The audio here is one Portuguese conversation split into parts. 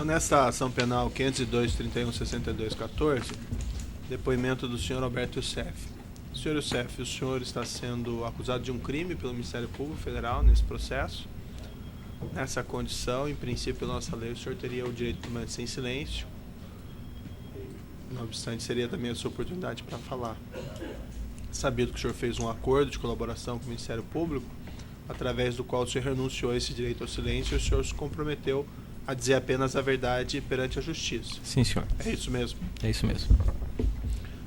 Então, nesta ação penal 502.31.62.14, depoimento do senhor Alberto Youssef. Senhor Youssef, o senhor está sendo acusado de um crime pelo Ministério Público Federal nesse processo. Nessa condição, em princípio, pela nossa lei, o senhor teria o direito de permanecer em silêncio. Não obstante, seria também a sua oportunidade para falar. Sabido que o senhor fez um acordo de colaboração com o Ministério Público, através do qual o senhor renunciou a esse direito ao silêncio e o senhor se comprometeu a dizer apenas a verdade perante a justiça. Sim, senhor. É isso mesmo? É isso mesmo.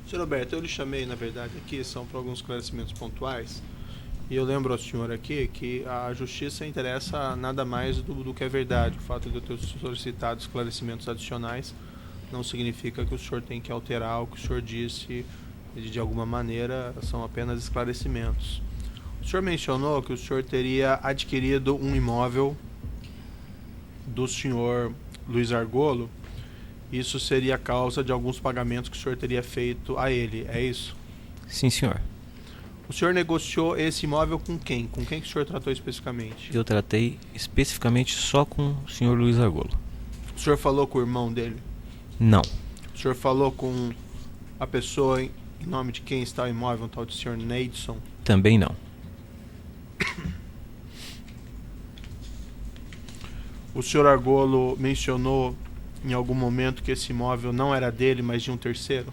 Senhor Roberto, eu lhe chamei, na verdade, aqui, são para alguns esclarecimentos pontuais, e eu lembro ao senhor aqui que a justiça interessa nada mais do que a verdade. O fato de eu ter solicitado esclarecimentos adicionais não significa que o senhor tem que alterar o que o senhor disse, de alguma maneira são apenas esclarecimentos. O senhor mencionou que o senhor teria adquirido um imóvel do senhor Luiz Argolo. Isso seria a causa de alguns pagamentos que o senhor teria feito a ele, é isso? Sim, senhor. O senhor negociou esse imóvel com quem? Com quem que o senhor tratou especificamente? Eu tratei especificamente só com o senhor Luiz Argolo. O senhor falou com o irmão dele? Não. O senhor falou com a pessoa em nome de quem está o imóvel, um tal de senhor Neidson? Também não. O senhor Argolo mencionou em algum momento que esse imóvel não era dele, mas de um terceiro?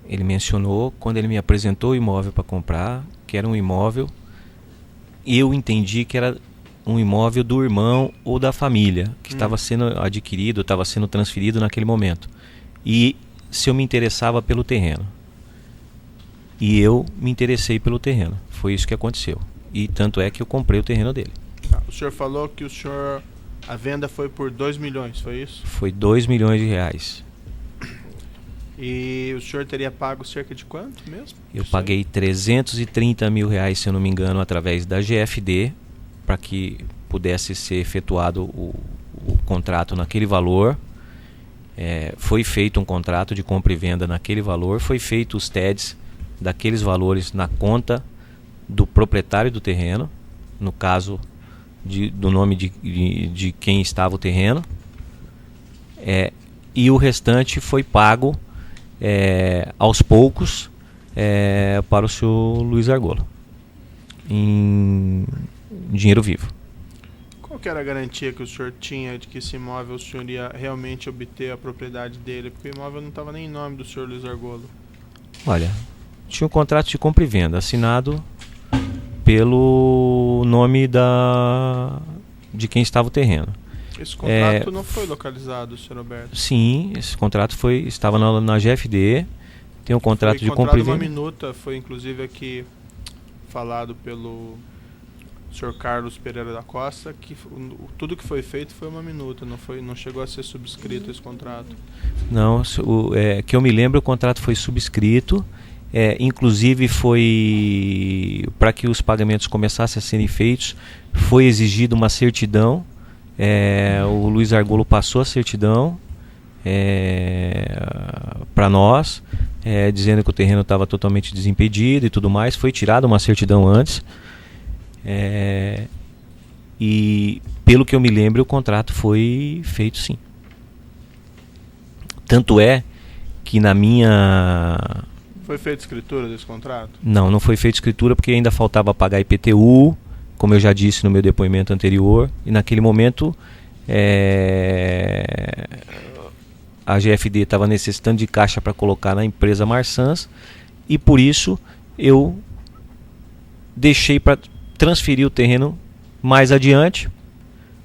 Ele mencionou, quando ele me apresentou o imóvel para comprar, que era um imóvel, e eu entendi que era um imóvel do irmão ou da família, que estava sendo adquirido, estava sendo transferido naquele momento. E se eu me interessava pelo terreno. E eu me interessei pelo terreno. Foi isso que aconteceu. E tanto é que eu comprei o terreno dele. O senhor falou que a venda foi por 2 milhões, foi isso? Foi 2 milhões de reais. E o senhor teria pago cerca de quanto mesmo? Eu paguei 330 mil reais, se eu não me engano, através da GFD, para que pudesse ser efetuado o contrato naquele valor. Foi feito um contrato de compra e venda naquele valor, foi feito os TEDs daqueles valores na conta do proprietário do terreno, no caso do nome de quem estava o terreno, e o restante foi pago aos poucos para o senhor Luiz Argolo em dinheiro vivo. Qual que era a garantia que o senhor tinha de que esse imóvel o senhor ia realmente obter a propriedade dele? Porque o imóvel não estava nem em nome do senhor Luiz Argolo. Olha, tinha um contrato de compra e venda assinado pelo nome de quem estava o terreno. Esse contrato não foi localizado, senhor Roberto? Sim, esse contrato estava na GFD. Tem um contrato de compra e venda. Uma minuta, foi inclusive aqui falado pelo senhor Carlos Pereira da Costa, que tudo que foi feito foi uma minuta, não chegou a ser subscrito esse contrato. Não, que eu me lembro, o contrato foi subscrito. Inclusive foi para que os pagamentos começassem a serem feitos, foi exigida uma certidão. O Luiz Argolo passou a certidão para nós, dizendo que o terreno estava totalmente desimpedido e tudo mais. Foi tirada uma certidão antes, e pelo que eu me lembro, o contrato foi feito sim. Tanto é que na minha... Foi feita escritura desse contrato? Não foi feita escritura porque ainda faltava pagar IPTU, como eu já disse no meu depoimento anterior. E naquele momento a GFD estava necessitando de caixa para colocar na empresa Marsans, e por isso eu deixei para transferir o terreno mais adiante,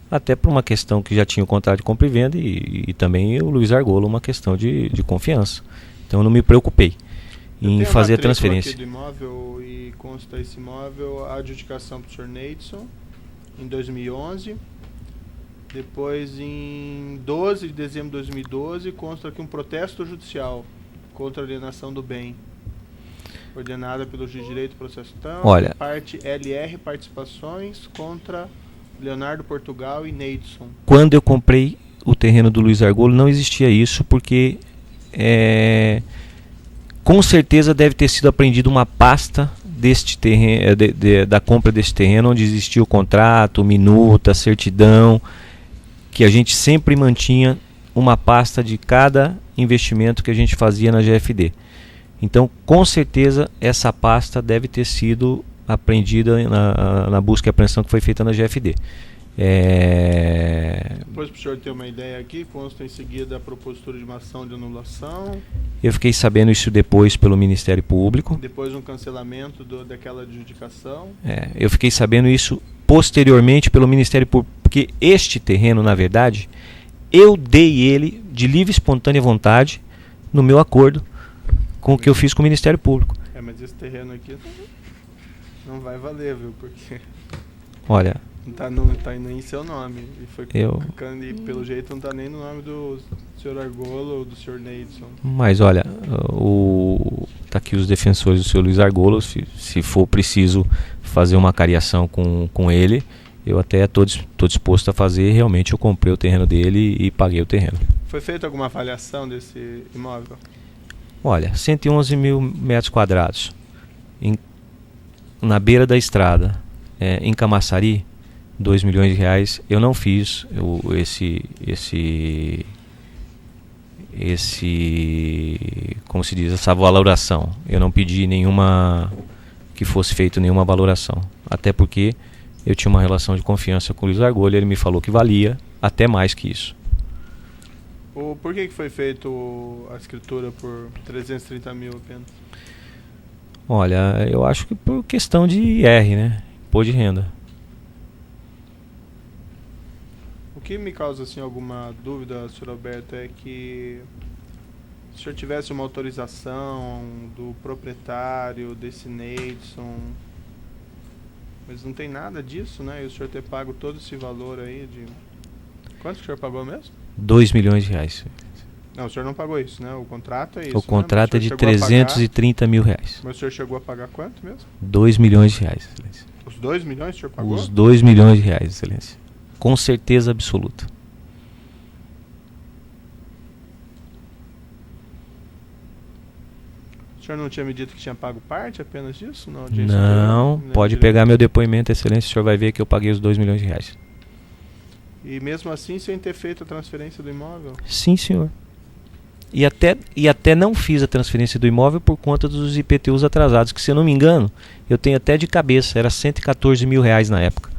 até por uma questão que já tinha o contrato de compra e venda, e também o Luiz Argolo, uma questão de confiança. Então eu não me preocupei em fazer a transferência. Aqui do imóvel, e consta esse imóvel, a adjudicação para o senhor Neidson em 2011. Depois, em 12 de dezembro de 2012, consta aqui um protesto judicial contra a alienação do bem, ordenada pelo juiz de direito processão, parte LR Participações contra Leonardo Portugal e Neidson. Quando eu comprei o terreno do Luiz Argolo, não existia isso, porque com certeza deve ter sido apreendida uma pasta deste terreno, da compra deste terreno, onde existia o contrato, minuta, certidão, que a gente sempre mantinha uma pasta de cada investimento que a gente fazia na GFD. Então, com certeza, essa pasta deve ter sido apreendida na busca e apreensão que foi feita na GFD. Depois, para o senhor ter uma ideia aqui, consta em seguida a propositura de uma ação de anulação. Eu fiquei sabendo isso depois pelo Ministério Público. Depois um cancelamento daquela adjudicação. Eu fiquei sabendo isso posteriormente pelo Ministério Público, porque este terreno, na verdade, eu dei ele de livre e espontânea vontade no meu acordo com o que eu fiz com o Ministério Público. Mas esse terreno aqui não vai valer, viu? Porque olha, não tá nem em seu nome. E pelo jeito não está nem no nome do Sr. Argolo ou do Sr. Neidson. Mas olha, tá aqui os defensores do Sr. Luiz Argolo. Se for preciso fazer uma cariação com ele, eu até estou disposto a fazer. Realmente eu comprei o terreno dele e paguei o terreno. Foi feita alguma avaliação desse imóvel? Olha, 111 mil metros quadrados na beira da estrada, em Camaçari, 2 milhões de reais. Eu não fiz como se diz, essa valoração. Eu não pedi que fosse feita nenhuma valoração, até porque eu tinha uma relação de confiança com o Luiz Argolo. Ele me falou que valia até mais que isso. Por que foi feito a escritura por 330 mil apenas? Olha, eu acho que por questão de IR, né? Imposto de renda. O que me causa assim alguma dúvida, Sr. Alberto, é que se o senhor tivesse uma autorização do proprietário desse Neidson, mas não tem nada disso, né? E o senhor ter pago todo esse valor aí de... Quanto que o senhor pagou mesmo? 2 milhões de reais. Não, o senhor não pagou isso, né? O contrato é isso. O contrato é de 330 mil reais. Mas o senhor chegou a pagar quanto mesmo? 2 milhões de reais, Excelência. Os 2 milhões o senhor pagou? Os 2 milhões de reais, Excelência. Com certeza absoluta. O senhor não tinha me dito que tinha pago parte apenas disso? Não, pode pegar meu depoimento, Excelência. O senhor vai ver que eu paguei os 2 milhões de reais. E mesmo assim, sem ter feito a transferência do imóvel? Sim, senhor. E até não fiz a transferência do imóvel por conta dos IPTUs atrasados, que, se eu não me engano, eu tenho até de cabeça, era 114 mil reais na época.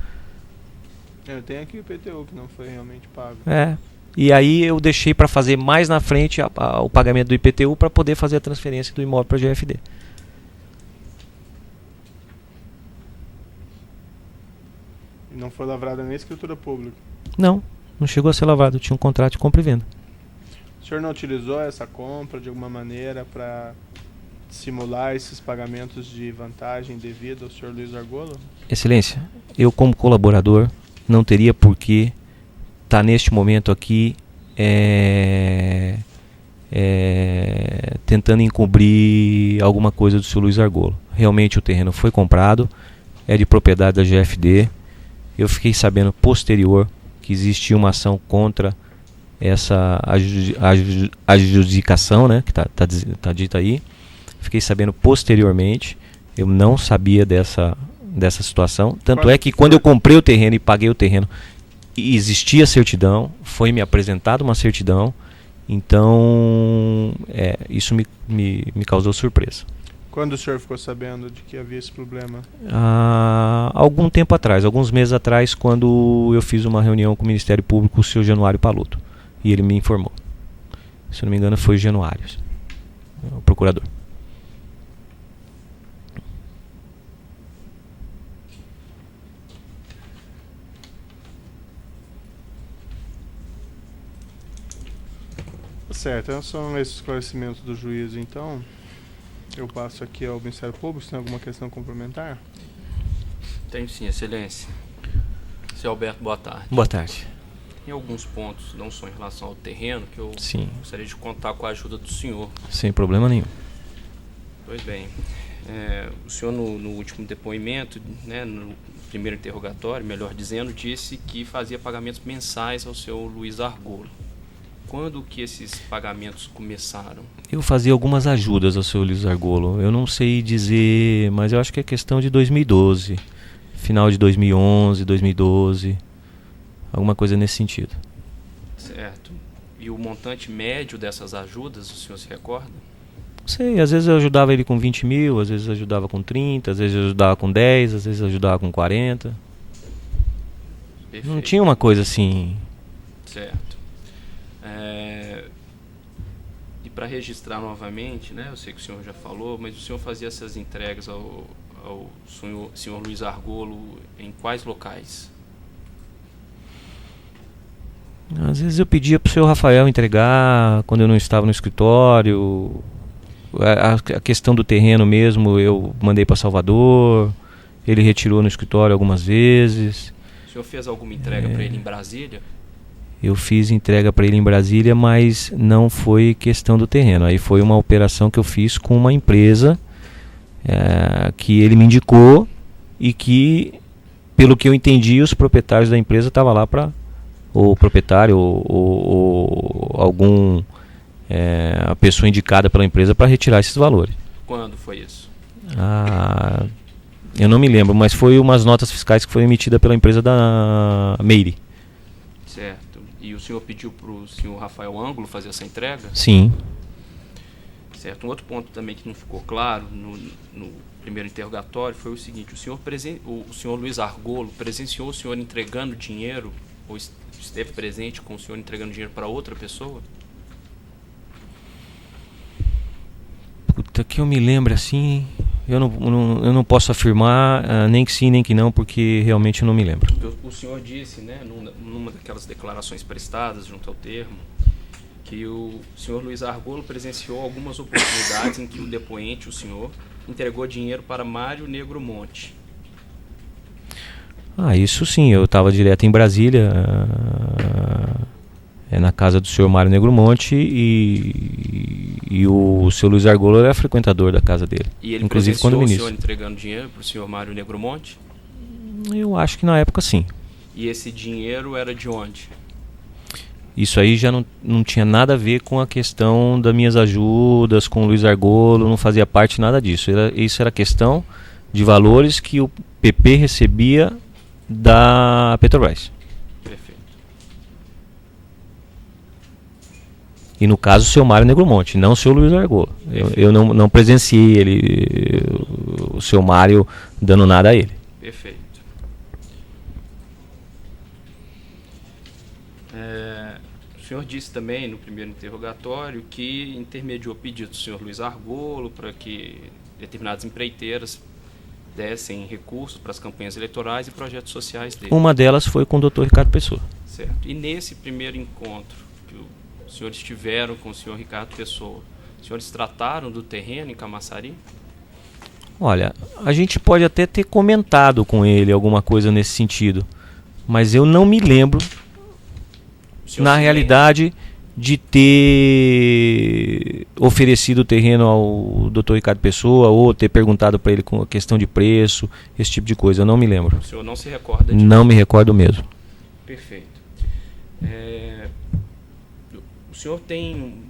Eu tenho aqui o IPTU que não foi realmente pago. E aí eu deixei para fazer mais na frente o pagamento do IPTU para poder fazer a transferência do imóvel para a GFD. E não foi lavrada nem escritura pública? Não chegou a ser lavrado. Tinha um contrato de compra e venda. O senhor não utilizou essa compra de alguma maneira para simular esses pagamentos de vantagem devido ao senhor Luiz Argolo? Excelência, eu como colaborador não teria por que estar neste momento aqui tentando encobrir alguma coisa do senhor Luiz Argolo. Realmente o terreno foi comprado, é de propriedade da GFD. Eu fiquei sabendo posterior que existia uma ação contra essa adjudicação, né, que tá dita aí. Fiquei sabendo posteriormente. Eu não sabia dessa situação. Tanto é que quando eu comprei o terreno e paguei o terreno, existia certidão, foi me apresentada uma certidão. Então isso me causou surpresa. Quando o senhor ficou sabendo de que havia esse problema? Algum tempo atrás, alguns meses atrás, quando eu fiz uma reunião com o Ministério Público, o senhor Januário Paluto, e ele me informou. Se não me engano, foi o Januário, o procurador. Certo, então são esses esclarecimentos do juiz, então. Eu passo aqui ao Ministério Público. Se tem alguma questão complementar? Tenho sim, Excelência. Senhor Alberto, boa tarde. Boa tarde. Tem alguns pontos, não só em relação ao terreno, que eu gostaria de contar com a ajuda do senhor. Sem problema nenhum. Pois bem, o senhor no último depoimento, né, no primeiro interrogatório, melhor dizendo, disse que fazia pagamentos mensais ao senhor Luiz Argolo. Quando que esses pagamentos começaram? Eu fazia algumas ajudas ao seu Luiz Argolo. Eu não sei dizer, mas eu acho que é questão de 2012. Final de 2011, 2012. Alguma coisa nesse sentido. Certo. E o montante médio dessas ajudas, o senhor se recorda? Não sei, às vezes eu ajudava ele com 20 mil, às vezes eu ajudava com 30, às vezes eu ajudava com 10, às vezes eu ajudava com 40. Perfeito. Não tinha uma coisa assim. Certo. E para registrar novamente, né, eu sei que o senhor já falou, mas o senhor fazia essas entregas ao senhor Luiz Argolo em quais locais? Às vezes eu pedia pro seu Rafael entregar quando eu não estava no escritório. A questão do terreno mesmo eu mandei para Salvador. Ele retirou no escritório algumas vezes. O senhor fez alguma entrega para ele em Brasília? Eu fiz entrega para ele em Brasília, mas não foi questão do terreno. Aí foi uma operação que eu fiz com uma empresa que ele me indicou e que, pelo que eu entendi, os proprietários da empresa estavam lá para... o proprietário ou algum a pessoa indicada pela empresa para retirar esses valores. Quando foi isso? Eu não me lembro, mas foi umas notas fiscais que foi emitida pela empresa da Meire. Certo. E o senhor pediu para o senhor Rafael Ângulo fazer essa entrega? Sim. Certo. Um outro ponto também que não ficou claro no primeiro interrogatório foi o seguinte: o senhor Luiz Argolo presenciou o senhor entregando dinheiro ou esteve presente com o senhor entregando dinheiro para outra pessoa? Puta, que eu me lembro assim, eu não posso afirmar nem que sim nem que não, porque realmente eu não me lembro. O senhor disse, né, numa daquelas declarações prestadas junto ao termo, que o senhor Luiz Argolo presenciou algumas oportunidades em que o depoente, o senhor, entregou dinheiro para Mário Negro Monte. Isso sim, eu estava direto em Brasília, na casa do senhor Mário Negro Monte, e o seu Luiz Argolo era frequentador da casa dele. E ele inclusive quando presenciou o senhor entregando dinheiro para o senhor Mário Negro Monte? Eu acho que na época sim. E esse dinheiro era de onde? Isso aí já não tinha nada a ver com a questão das minhas ajudas com o Luiz Argolo, não fazia parte nada disso. Isso era questão de valores que o PP recebia da Petrobras. Perfeito. E no caso o seu Mário Negro Monte, não o seu Luiz Argolo. Eu não presenciei o seu Mário dando nada a ele. Perfeito. O senhor disse também no primeiro interrogatório que intermediou pedido do senhor Luiz Argolo para que determinadas empreiteiras dessem recursos para as campanhas eleitorais e projetos sociais dele. Uma delas foi com o Dr. Ricardo Pessoa. Certo. E nesse primeiro encontro que os senhores tiveram com o senhor Ricardo Pessoa, os senhores trataram do terreno em Camaçari? Olha, a gente pode até ter comentado com ele alguma coisa nesse sentido, mas eu não me lembro, na realidade, de ter oferecido o terreno ao Dr. Ricardo Pessoa ou ter perguntado para ele com a questão de preço, esse tipo de coisa. Eu não me lembro. O senhor não se recorda disso? Não me recordo mesmo. Perfeito. O senhor tem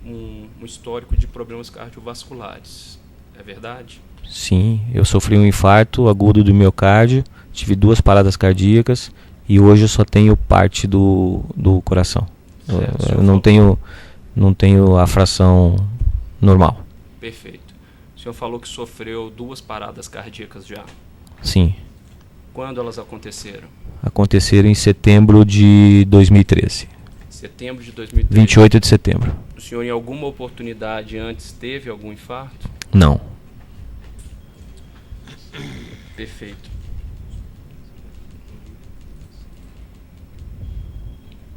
um histórico de problemas cardiovasculares, é verdade? Sim, eu sofri um infarto agudo do miocárdio, tive 2 paradas cardíacas e hoje eu só tenho parte do coração. Eu não tenho a fração normal. Perfeito. O senhor falou que sofreu 2 paradas cardíacas já. Sim. Quando elas aconteceram? Aconteceram em setembro de 2013. Setembro de 2013. 28 de setembro. O senhor em alguma oportunidade antes teve algum infarto? Não. Perfeito.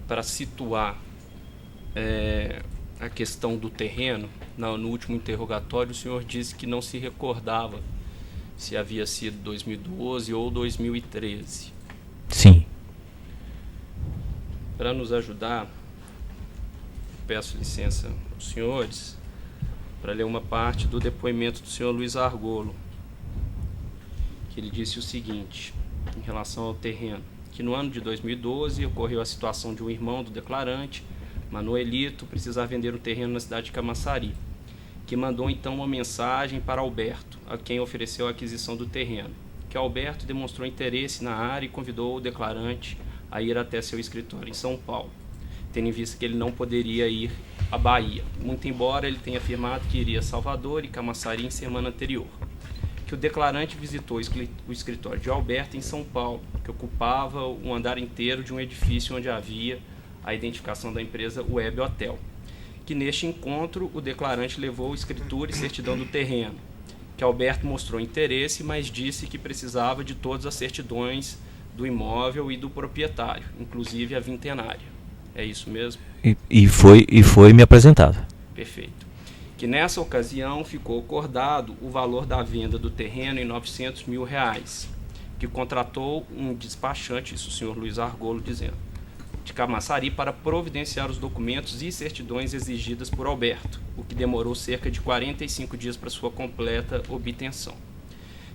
Para situar a questão do terreno, no último interrogatório o senhor disse que não se recordava se havia sido 2012 ou 2013. Sim. Para nos ajudar, peço licença aos senhores para ler uma parte do depoimento do senhor Luiz Argolo, que ele disse o seguinte, em relação ao terreno, que no ano de 2012 ocorreu a situação de um irmão do declarante, Manuelito, precisar vender um terreno na cidade de Camaçari, que mandou então uma mensagem para Alberto, a quem ofereceu a aquisição do terreno, que Alberto demonstrou interesse na área e convidou o declarante a ir até seu escritório em São Paulo. tendo em vista que ele não poderia ir à Bahia, muito embora ele tenha afirmado que iria a Salvador e Camaçari em semana anterior. Que o declarante visitou o escritório de Alberto em São Paulo, que ocupava um andar inteiro de um edifício onde havia a identificação da empresa Web Hotel. Que neste encontro o declarante levou escritura e certidão do terreno, que Alberto mostrou interesse, mas disse que precisava de todas as certidões do imóvel e do proprietário, inclusive a vintenária. É isso mesmo? E foi me apresentado. Perfeito. Que nessa ocasião ficou acordado o valor da venda do terreno em R$900 mil, que contratou um despachante, isso o senhor Luiz Argolo dizendo, de Camaçari para providenciar os documentos e certidões exigidas por Alberto, o que demorou cerca de 45 dias para sua completa obtenção.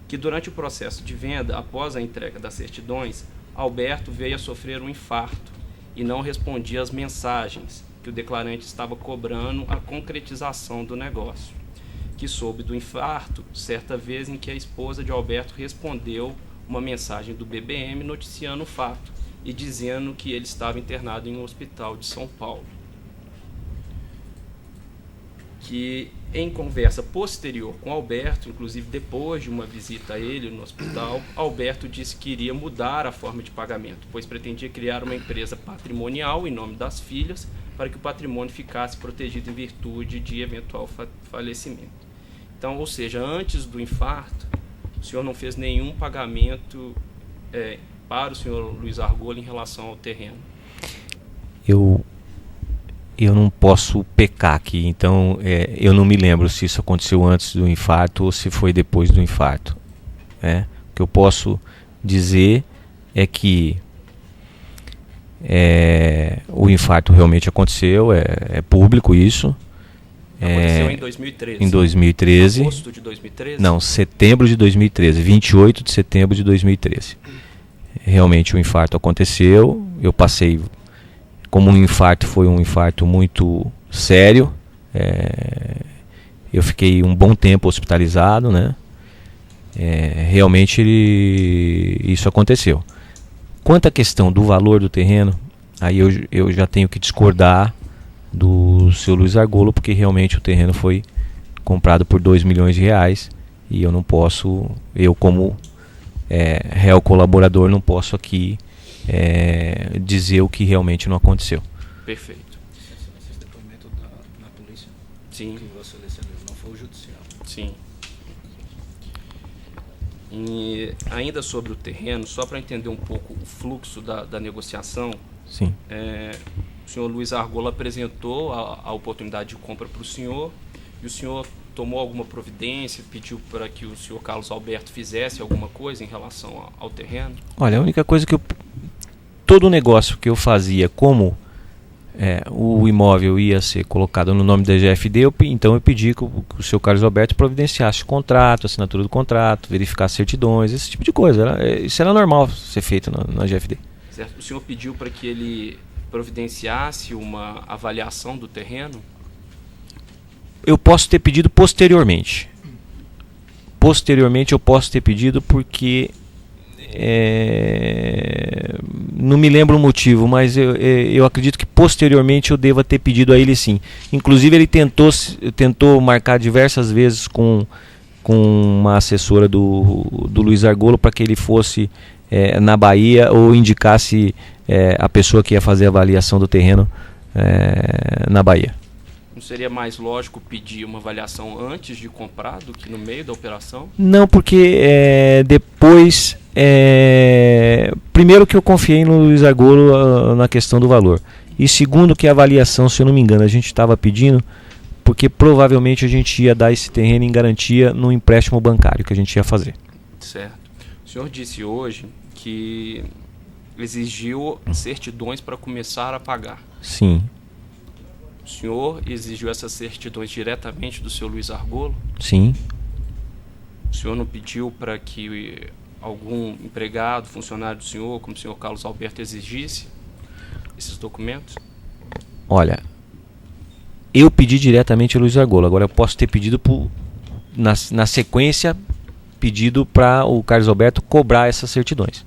Que durante o processo de venda, após a entrega das certidões, Alberto veio a sofrer um infarto e não respondia às mensagens, que o declarante estava cobrando a concretização do negócio. Que soube do infarto certa vez em que a esposa de Alberto respondeu uma mensagem do BBM noticiando o fato e dizendo que ele estava internado em um hospital de São Paulo. Que em conversa posterior com Alberto, inclusive depois de uma visita a ele no hospital, Alberto disse que iria mudar a forma de pagamento, pois pretendia criar uma empresa patrimonial em nome das filhas, para que o patrimônio ficasse protegido em virtude de eventual falecimento. Então, ou seja, antes do infarto, o senhor não fez nenhum pagamento para o senhor Luiz Argolo em relação ao terreno. Eu não posso pecar aqui, então eu não me lembro se isso aconteceu antes do infarto ou se foi depois do infarto. O que eu posso dizer é que o infarto realmente aconteceu, é público isso. Aconteceu em 2013. Em 2013. Agosto de 2013? Não, setembro de 2013, 28 de setembro de 2013. Realmente o infarto aconteceu, eu passei, como um infarto foi um infarto muito sério, eu fiquei um bom tempo hospitalizado, né? Realmente isso aconteceu. Quanto à questão do valor do terreno, aí eu já tenho que discordar do seu Luiz Argolo, porque realmente o terreno foi comprado por R$2 milhões e eu não posso, eu como réu colaborador, não posso aqui dizer o que realmente não aconteceu. Perfeito. Esse depoimento na polícia? Sim. Que você recebeu, não foi o judicial? Sim. E ainda sobre o terreno, só para entender um pouco o fluxo da negociação, Sim. O senhor Luiz Argolo apresentou a oportunidade de compra para o senhor e o senhor tomou alguma providência, pediu para que o senhor Carlos Alberto fizesse alguma coisa em relação ao terreno? Olha, a única coisa que todo o negócio que eu fazia, como o imóvel ia ser colocado no nome da GFD, então eu pedi que o senhor Carlos Alberto providenciasse o contrato, a assinatura do contrato, verificasse certidões, esse tipo de coisa. Isso era normal ser feito na GFD. Certo. O senhor pediu para que ele providenciasse uma avaliação do terreno? Eu posso ter pedido posteriormente. Posteriormente eu posso ter pedido porque não me lembro o motivo, mas eu acredito que posteriormente eu deva ter pedido a ele sim. Inclusive ele tentou marcar diversas vezes com uma assessora do Luiz Argolo para que ele fosse na Bahia ou indicasse a pessoa que ia fazer a avaliação do terreno na Bahia. Não seria mais lógico pedir uma avaliação antes de comprar do que no meio da operação? Não, porque depois... primeiro que eu confiei no Luiz Argolo na questão do valor. E segundo que a avaliação, se eu não me engano, a gente estava pedindo porque provavelmente a gente ia dar esse terreno em garantia no empréstimo bancário que a gente ia fazer. Certo. O senhor disse hoje que exigiu certidões para começar a pagar. Sim. O senhor exigiu essas certidões diretamente do seu Luiz Argolo? Sim. O senhor não pediu para que algum empregado, funcionário do senhor, como o senhor Carlos Alberto, exigisse esses documentos? Olha, eu pedi diretamente ao Luiz Argolo. Agora eu posso ter pedido na sequência pedido para o Carlos Alberto cobrar essas certidões.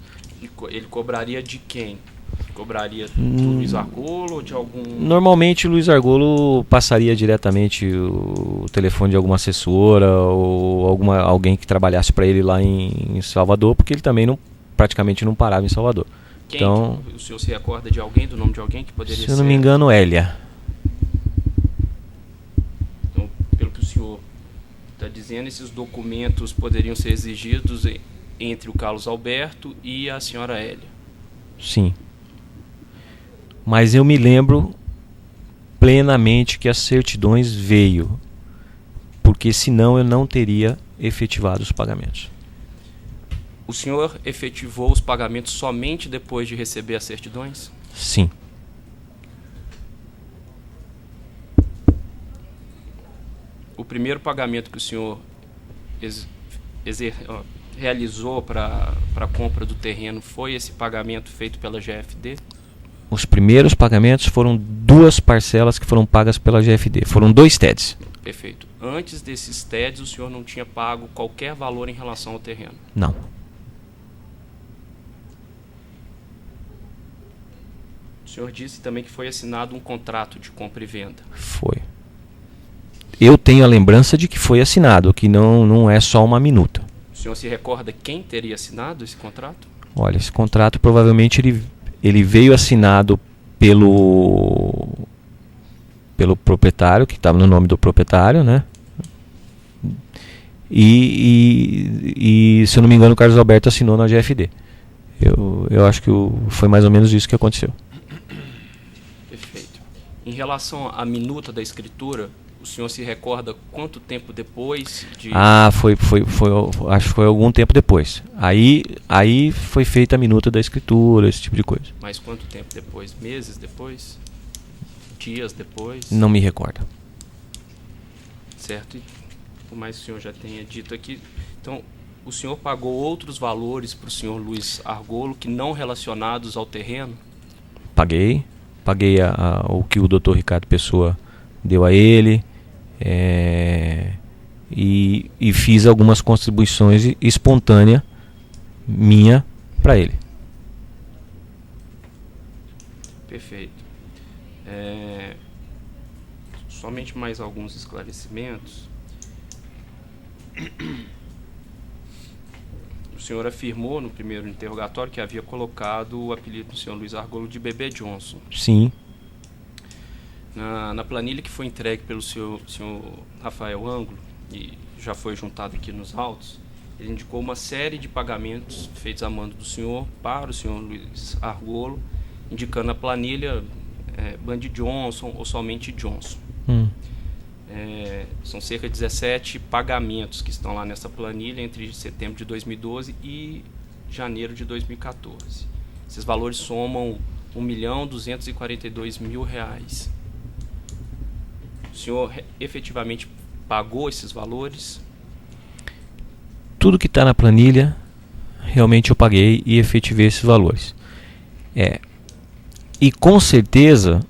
Ele cobraria de quem? Cobraria do Luiz Argolo ou de algum... Normalmente o Luiz Argolo passaria diretamente o telefone de alguma assessora ou alguém que trabalhasse para ele lá em Salvador, porque ele também praticamente não parava em Salvador. Quem? Então, O senhor se recorda de alguém, do nome de alguém que poderia ser? se eu não me engano, Hélia. Então, pelo que o senhor está dizendo, esses documentos poderiam ser exigidos entre o Carlos Alberto e a senhora Hélia. Sim. Mas eu me lembro plenamente que as certidões veio, porque senão eu não teria efetivado os pagamentos. O senhor efetivou os pagamentos somente depois de receber as certidões? Sim. O primeiro pagamento que o senhor realizou para a compra do terreno foi esse pagamento feito pela GFD? Os primeiros pagamentos foram 2 parcelas que foram pagas pela GFD. Foram 2 TEDs. Perfeito. Antes desses TEDs, o senhor não tinha pago qualquer valor em relação ao terreno? Não. O senhor disse também que foi assinado um contrato de compra e venda. Foi. Eu tenho a lembrança de que foi assinado, que não é só uma minuta. O senhor se recorda quem teria assinado esse contrato? Olha, esse contrato provavelmente ele veio assinado pelo proprietário, que estava no nome do proprietário, né? E se eu não me engano, o Carlos Alberto assinou na GFD. Eu acho que foi mais ou menos isso que aconteceu. Perfeito. Em relação à minuta da escritura, o senhor se recorda quanto tempo depois de... Acho que foi algum tempo depois. Aí foi feita a minuta da escritura, esse tipo de coisa. Mas quanto tempo depois? Meses depois? Dias depois? Não me recordo. Certo. E, por mais que o senhor já tenha dito aqui, então o senhor pagou outros valores para o senhor Luiz Argolo que não relacionados ao terreno? Paguei o que o Dr. Ricardo Pessoa deu a ele, e fiz algumas contribuições espontâneas minha para ele. Perfeito. Somente mais alguns esclarecimentos. O senhor afirmou no primeiro interrogatório que havia colocado o apelido do senhor Luiz Argolo de Bebê Johnson. Sim. Na planilha que foi entregue pelo senhor Rafael Ângulo, e já foi juntado aqui nos autos, ele indicou uma série de pagamentos feitos a mando do senhor para o senhor Luiz Argolo, indicando na planilha Band Johnson ou somente Johnson. São cerca de 17 pagamentos que estão lá nessa planilha entre setembro de 2012 e janeiro de 2014. Esses valores somam R$1.242.000. O senhor efetivamente pagou esses valores? Tudo que está na planilha, realmente eu paguei e efetivei esses valores. E com certeza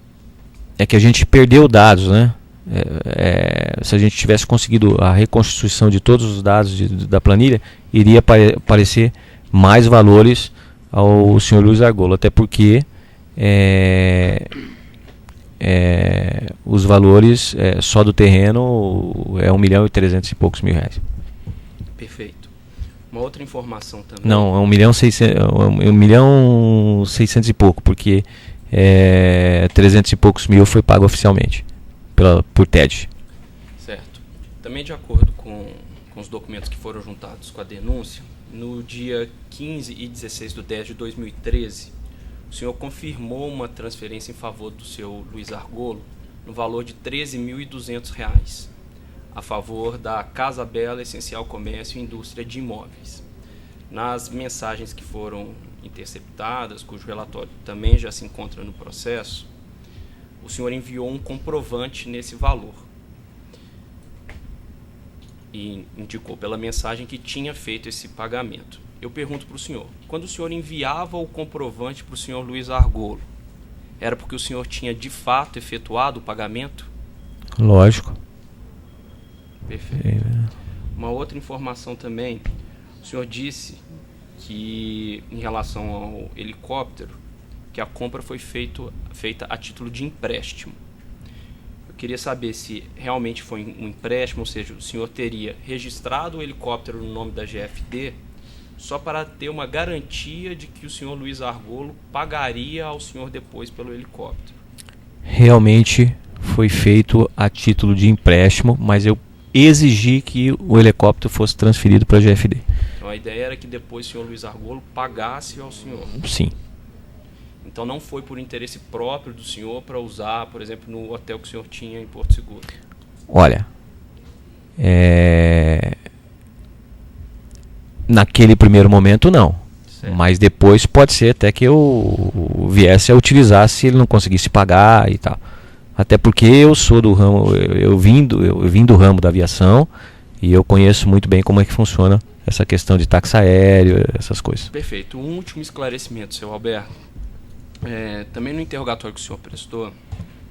é que a gente perdeu dados, né? Se a gente tivesse conseguido a reconstituição de todos os dados da planilha, iria aparecer mais valores ao senhor Luiz Argolo, até porque os valores só do terreno é R$1.300.000 e poucos. Perfeito. Uma outra informação também. Não, é R$1.600.000 e pouco, porque 300 e poucos mil foi pago oficialmente por TED. Certo. Também de acordo com os documentos que foram juntados com a denúncia, no dia 15 e 16 de 10 de 2013, o senhor confirmou uma transferência em favor do seu Luiz Argolo no valor de R$13.200 a favor da Casa Bela Essencial Comércio e Indústria de Imóveis. Nas mensagens que foram interceptadas, cujo relatório também já se encontra no processo, o senhor enviou um comprovante nesse valor e indicou pela mensagem que tinha feito esse pagamento. Eu pergunto para o senhor, quando o senhor enviava o comprovante para o senhor Luiz Argolo, era porque o senhor tinha de fato efetuado o pagamento? Lógico. Perfeito. Uma outra informação também, o senhor disse que em relação ao helicóptero, que a compra foi feita a título de empréstimo. Eu queria saber se realmente foi um empréstimo, ou seja, o senhor teria registrado o helicóptero no nome da GFD só para ter uma garantia de que o senhor Luiz Argolo pagaria ao senhor depois pelo helicóptero. Realmente foi feito a título de empréstimo, mas eu exigi que o helicóptero fosse transferido para a GFD. Então a ideia era que depois o senhor Luiz Argolo pagasse ao senhor. Sim. Então não foi por interesse próprio do senhor para usar, por exemplo, no hotel que o senhor tinha em Porto Seguro. Olha, naquele primeiro momento não. Certo. Mas depois pode ser até que eu viesse a utilizar se ele não conseguisse pagar e tal. Até porque eu sou do ramo, eu vim do ramo da aviação e eu conheço muito bem como é que funciona essa questão de táxi aéreo, essas coisas. Perfeito. Um último esclarecimento, seu Alberto. Também no interrogatório que o senhor prestou,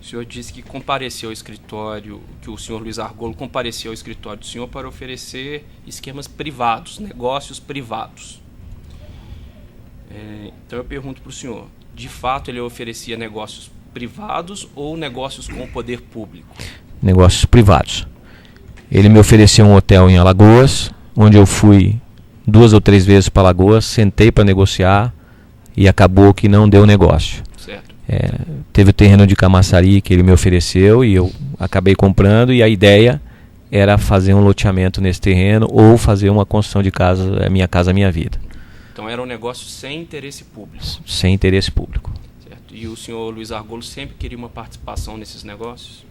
o senhor disse que compareceu ao escritório, que o senhor Luiz Argolo compareceu ao escritório do senhor para oferecer esquemas privados, negócios privados. Então eu pergunto para o senhor, de fato ele oferecia negócios privados ou negócios com o poder público? Negócios privados. Ele me ofereceu um hotel em Alagoas, onde eu fui 2 ou 3 vezes para Alagoas, sentei para negociar e acabou que não deu negócio. Certo. Teve o terreno de Camaçari que ele me ofereceu e eu acabei comprando, e a ideia era fazer um loteamento nesse terreno ou fazer uma construção de casa, Minha Casa Minha Vida. Então era um negócio sem interesse público. Sem interesse público. Certo. E o senhor Luiz Argolo sempre queria uma participação nesses negócios?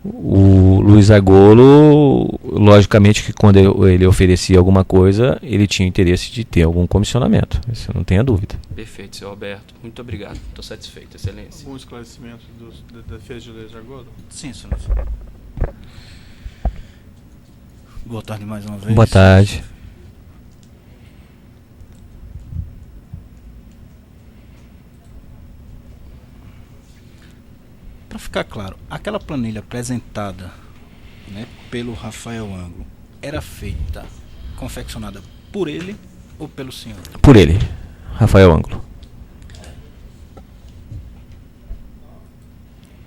O Luiz Argolo, logicamente que quando ele oferecia alguma coisa, ele tinha interesse de ter algum comissionamento. Isso eu não tenho dúvida. Perfeito, senhor Alberto. Muito obrigado. Estou satisfeito, excelência. Algum esclarecimento da defesa de Luiz Argolo? Sim, senhor. Boa tarde mais uma vez. Boa tarde. Para ficar claro, aquela planilha apresentada, né, pelo Rafael Ângulo era feita, confeccionada por ele ou pelo senhor? Por ele, Rafael Ângulo.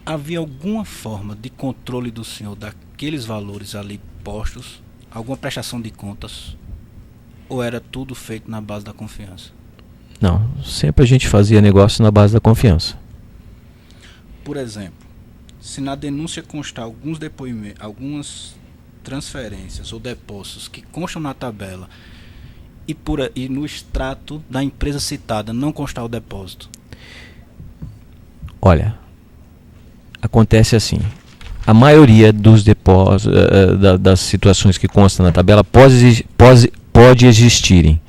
Havia alguma forma de controle do senhor daqueles valores ali postos? Alguma prestação de contas? Ou era tudo feito na base da confiança? Não, sempre a gente fazia negócio na base da confiança. Por exemplo, se na denúncia constar alguns depoimentos, algumas transferências ou depósitos que constam na tabela e no extrato da empresa citada não constar o depósito? Olha, acontece assim. A maioria dos depósitos, das situações que constam na tabela, pode existirem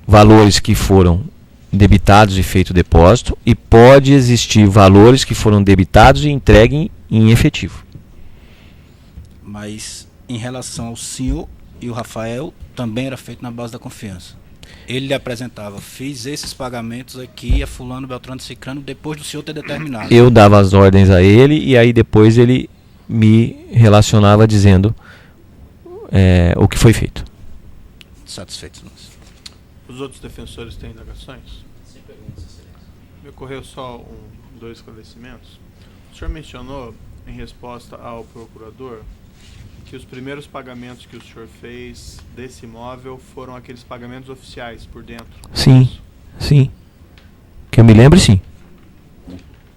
valores que foram debitados e feito depósito, e pode existir valores que foram debitados e entregues em efetivo. Mas em relação ao senhor e o Rafael, também era feito na base da confiança. Ele lhe apresentava, fiz esses pagamentos aqui a fulano, beltrano, cicrano, depois do senhor ter determinado. Eu dava as ordens a ele e aí depois ele me relacionava dizendo o que foi feito. Satisfeito, senhor. Os outros defensores têm indagações? Sem perguntas, excelência. Me ocorreu só 2 esclarecimentos. O senhor mencionou, em resposta ao procurador, que os primeiros pagamentos que o senhor fez desse imóvel foram aqueles pagamentos oficiais por dentro. Sim, sim. Que eu me lembre, sim.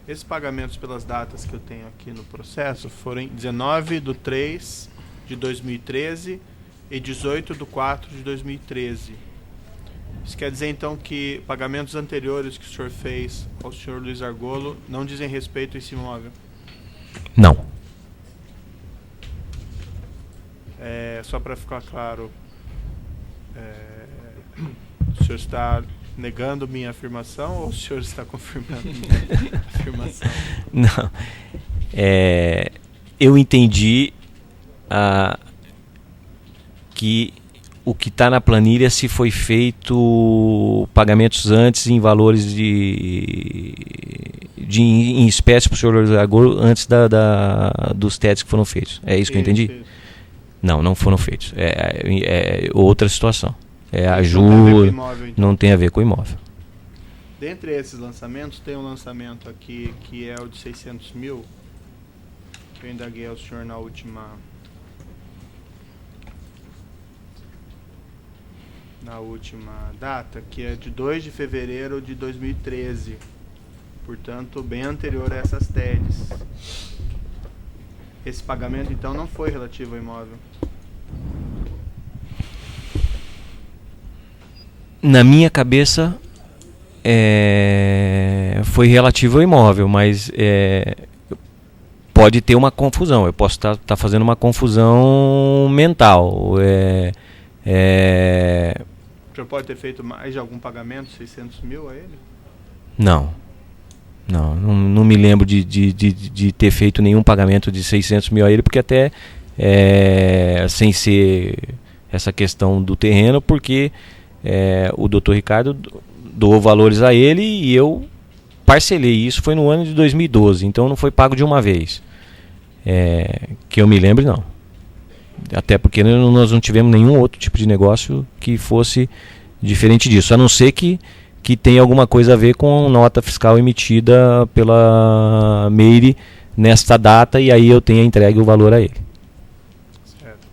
Esses pagamentos, pelas datas que eu tenho aqui no processo, foram em 19/3 de 2013 e 18/4 de 2013. Isso quer dizer, então, que pagamentos anteriores que o senhor fez ao senhor Luiz Argolo não dizem respeito a esse imóvel? Não. Só para ficar claro, o senhor está negando minha afirmação ou o senhor está confirmando minha afirmação? Não. Eu entendi que o que está na planilha, se foi feito pagamentos antes em valores em espécie para o senhor Luiz Argolo antes dos testes que foram feitos. É isso que eu entendi? Isso. Não foram feitos. É outra situação. A Não tem a ver com juros, imóvel, então. não tem a ver com o imóvel. Dentre esses lançamentos, tem um lançamento aqui que é o de 600 mil, que eu indaguei ao senhor na última data, que é de 2 de fevereiro de 2013, portanto bem anterior a essas TEDs. Esse pagamento então não foi relativo ao imóvel? Na minha cabeça foi relativo ao imóvel, mas pode ter uma confusão. Eu posso estar fazendo uma confusão mental. O senhor pode ter feito mais de algum pagamento, 600 mil a ele? Não me lembro de ter feito nenhum pagamento de 600 mil a ele, porque até sem ser essa questão do terreno, porque o Dr. Ricardo doou valores a ele e eu parcelei. Isso foi no ano de 2012, então não foi pago de uma vez. Que eu me lembre, não. Até porque nós não tivemos nenhum outro tipo de negócio que fosse diferente disso, a não ser que tenha alguma coisa a ver com nota fiscal emitida pela Meire nesta data, e aí eu tenha entregue o valor a ele. Certo.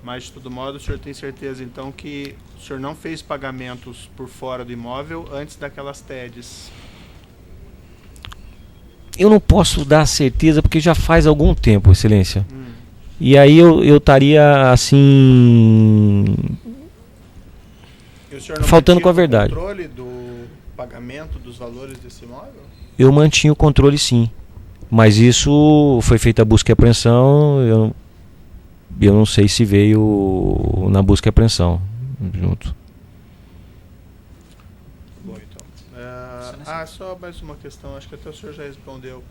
Mas, de todo modo, o senhor tem certeza, então, que o senhor não fez pagamentos por fora do imóvel antes daquelas TEDs? Eu não posso dar certeza, porque já faz algum tempo, Excelência. E aí eu estaria, assim, faltando com a verdade. O controle do pagamento dos valores desse imóvel? Eu mantinha o controle, sim. Mas isso foi feita a busca e apreensão. Eu não sei se veio na busca e apreensão junto. Bom, então. Só mais uma questão, acho que até o senhor já respondeu.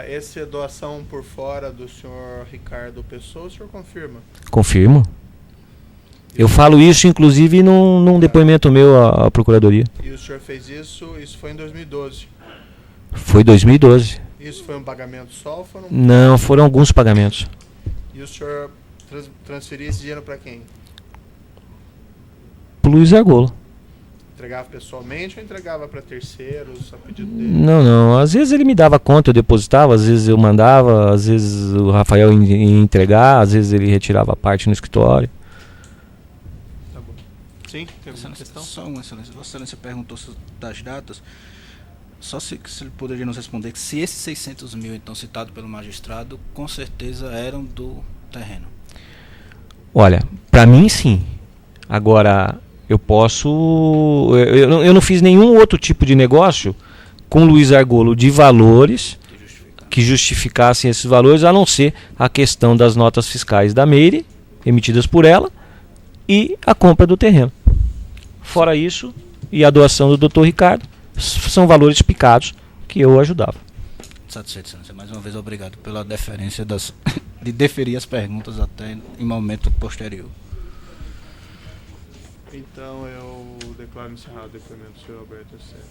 Essa doação por fora do senhor Ricardo Pessoa, o senhor confirma? Confirmo. Eu falo isso, inclusive, num depoimento meu à Procuradoria. E o senhor fez isso foi em 2012? Foi 2012. Isso foi um pagamento só ou foram... Não, foram alguns pagamentos. E o senhor transferiu esse dinheiro para quem? Pro Luiz Argolo. Entregava pessoalmente ou entregava para terceiros a pedido dele? Não. Às vezes ele me dava conta, eu depositava, às vezes eu mandava, às vezes o Rafael ia entregar, às vezes ele retirava a parte no escritório. Tá bom. Sim, tem alguma questão? Só uma, Excelência. Vossa Excelência perguntou das datas. Só se ele poderia nos responder que se esses 600 mil, então, citado pelo magistrado, com certeza eram do terreno. Olha, para mim sim. Agora, eu posso... Eu não fiz nenhum outro tipo de negócio com o Luiz Argolo de valores que justificassem esses valores, a não ser a questão das notas fiscais da Meire, emitidas por ela, e a compra do terreno. Fora isso, e a doação do Dr. Ricardo, são valores picados que eu ajudava. Satisfeito, Excelência. Mais uma vez, obrigado pela deferência de deferir as perguntas até em momento posterior. Então eu declaro encerrado o depoimento do senhor Alberto Youssef.